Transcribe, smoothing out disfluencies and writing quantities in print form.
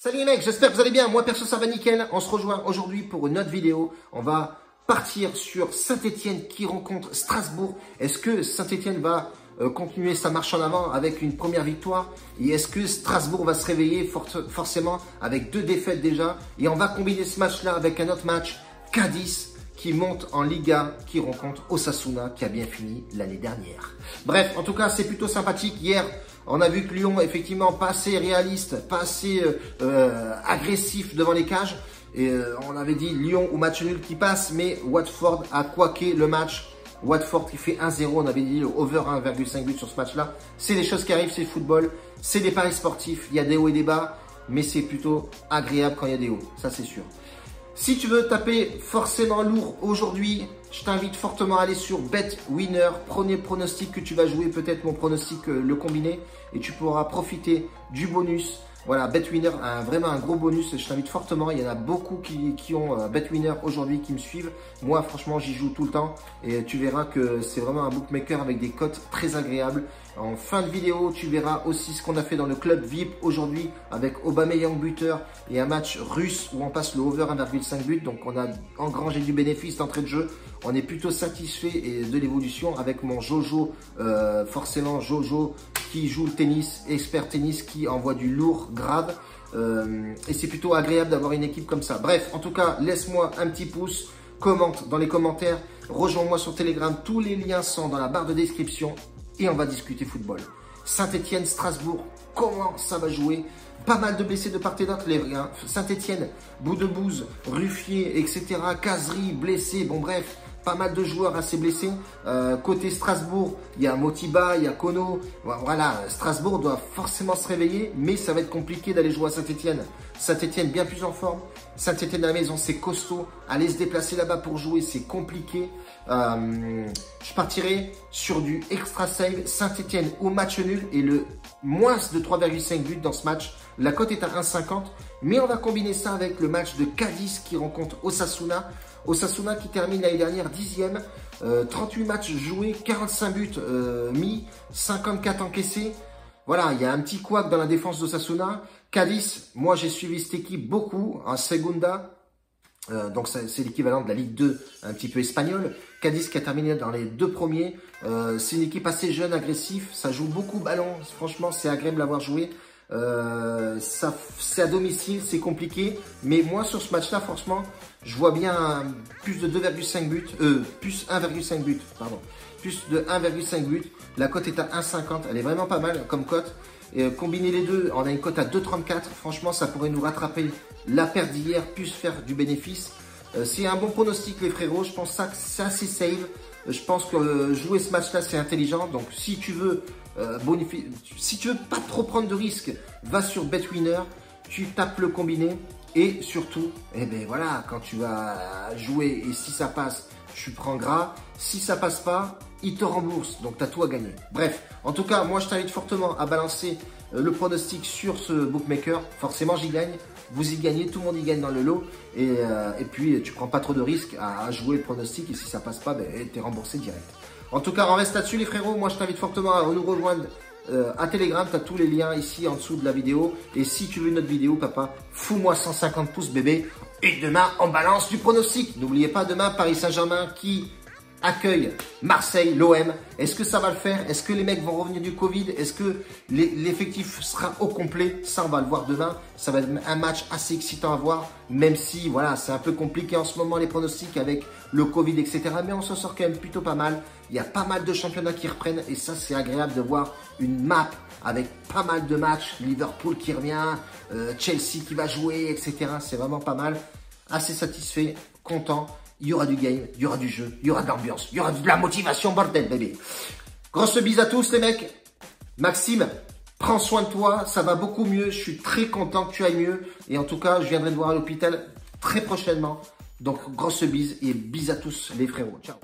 Salut les mecs, j'espère que vous allez bien. Moi perso ça va nickel. On se rejoint aujourd'hui pour une autre vidéo. On va partir sur Saint-Etienne qui rencontre Strasbourg. Est-ce que Saint-Etienne va continuer sa marche en avant avec une première victoire? Et est-ce que Strasbourg va se réveiller forcément avec 2 défaites déjà? Et on va combiner ce match-là avec un autre match, Cadiz, qui monte en Liga, qui rencontre Osasuna, qui a bien fini l'année dernière. Bref, en tout cas, c'est plutôt sympathique. Hier, on a vu que Lyon, effectivement, pas assez réaliste, pas assez agressif devant les cages. Et on avait dit Lyon ou match nul qui passe, mais Watford a couaqué le match. Watford qui fait 1-0, on avait dit le over 1,5 but sur ce match-là. C'est des choses qui arrivent, c'est le football, c'est des paris sportifs, il y a des hauts et des bas, mais c'est plutôt agréable quand il y a des hauts, ça c'est sûr. Si tu veux taper forcément lourd aujourd'hui, je t'invite fortement à aller sur Bet Winner, premier pronostic que tu vas jouer, peut-être mon pronostic le combiné, et tu pourras profiter du bonus. Voilà, Bet Winner a vraiment un gros bonus, je t'invite fortement, il y en a beaucoup qui ont Bet Winner aujourd'hui, qui me suivent. Moi franchement j'y joue tout le temps et tu verras que c'est vraiment un bookmaker avec des cotes très agréables. En fin de vidéo, tu verras aussi ce qu'on a fait dans le club VIP aujourd'hui avec Aubameyang buteur et un match russe où on passe le over 1,5 but. Donc on a engrangé du bénéfice d'entrée de jeu. On est plutôt satisfait de l'évolution avec mon Jojo, forcément Jojo qui joue le tennis, expert tennis, qui envoie du lourd grave. Et c'est plutôt agréable d'avoir une équipe comme ça. Bref, en tout cas, laisse-moi un petit pouce, commente dans les commentaires, rejoins-moi sur Telegram. Tous les liens sont dans la barre de description. Et on va discuter football. Saint-Etienne, Strasbourg, comment ça va jouer? Pas mal de blessés de part et d'autre, les vrais. Hein. Saint-Etienne, Boudebouz, Ruffier, etc. Cazerie, blessé. Bon bref, pas mal de joueurs assez blessés. Côté Strasbourg, il y a Motiba, il y a Kono. Voilà, Strasbourg doit forcément se réveiller, mais ça va être compliqué d'aller jouer à Saint-Etienne. Saint-Etienne bien plus en forme. Saint-Etienne à la maison, c'est costaud. Aller se déplacer là-bas pour jouer, c'est compliqué. Je partirai sur du extra save. Saint-Etienne au match nul et le moins de 3,5 buts dans ce match. La cote est à 1,50. Mais on va combiner ça avec le match de Cadiz qui rencontre Osasuna. Osasuna qui termine l'année dernière 10e. 38 matchs joués, 45 buts mis, 54 encaissés. Voilà, il y a un petit couac dans la défense d'Osasuna. Cadiz, moi j'ai suivi cette équipe beaucoup en Segunda. Donc c'est l'équivalent de la Ligue 2 un petit peu espagnole. Cadiz qui a terminé dans les 2 premiers. C'est une équipe assez jeune, agressive. Ça joue beaucoup ballon. Franchement, c'est agréable à voir jouer. C'est à domicile, c'est compliqué. Mais moi, sur ce match-là, franchement, je vois bien plus de 2,5 buts. Plus 1,5 buts, pardon. Plus de 1,5 buts. La cote est à 1,50. Elle est vraiment pas mal comme cote. Combiner les deux, on a une cote à 2,34. Franchement, ça pourrait nous rattraper la perte d'hier, plus faire du bénéfice. C'est un bon pronostic, les frérots. Je pense que c'est assez safe. Je pense que jouer ce match-là, c'est intelligent. Donc, si tu veux si tu veux pas trop prendre de risques, va sur BetWinner. Tu tapes le combiné. Et surtout, eh ben voilà, quand tu vas jouer et si ça passe, tu prends gras. Si ça passe pas, il te rembourse. Donc, tu as tout à gagner. Bref, en tout cas, moi, je t'invite fortement à balancer le pronostic sur ce bookmaker. Forcément, j'y gagne. Vous y gagnez. Tout le monde y gagne dans le lot. Et puis, tu prends pas trop de risques à jouer le pronostic. Et si ça passe pas, ben, tu es remboursé direct. En tout cas, on reste là-dessus, les frérots. Moi, je t'invite fortement à nous rejoindre à Telegram. Tu as tous les liens ici en dessous de la vidéo. Et si tu veux une autre vidéo, papa, fous-moi 150 pouces, bébé. Et demain, on balance du pronostic. N'oubliez pas, demain, Paris Saint-Germain qui accueille Marseille, l'OM. Est-ce que ça va le faire? Est-ce que les mecs vont revenir du Covid? Est-ce que l'effectif sera au complet? Ça, on va le voir demain. Ça va être un match assez excitant à voir, même si, voilà, c'est un peu compliqué en ce moment, les pronostics avec le Covid, etc. Mais on s'en sort quand même plutôt pas mal. Il y a pas mal de championnats qui reprennent et ça, c'est agréable de voir une map avec pas mal de matchs. Liverpool qui revient, Chelsea qui va jouer, etc. C'est vraiment pas mal. Assez satisfait, content. Il y aura du game, il y aura du jeu, il y aura de l'ambiance, il y aura de la motivation, bordel, bébé. Grosse bise à tous, les mecs. Maxime, prends soin de toi, ça va beaucoup mieux. Je suis très content que tu ailles mieux. Et en tout cas, je viendrai te voir à l'hôpital très prochainement. Donc, grosse bise et bise à tous, les frérots. Ciao.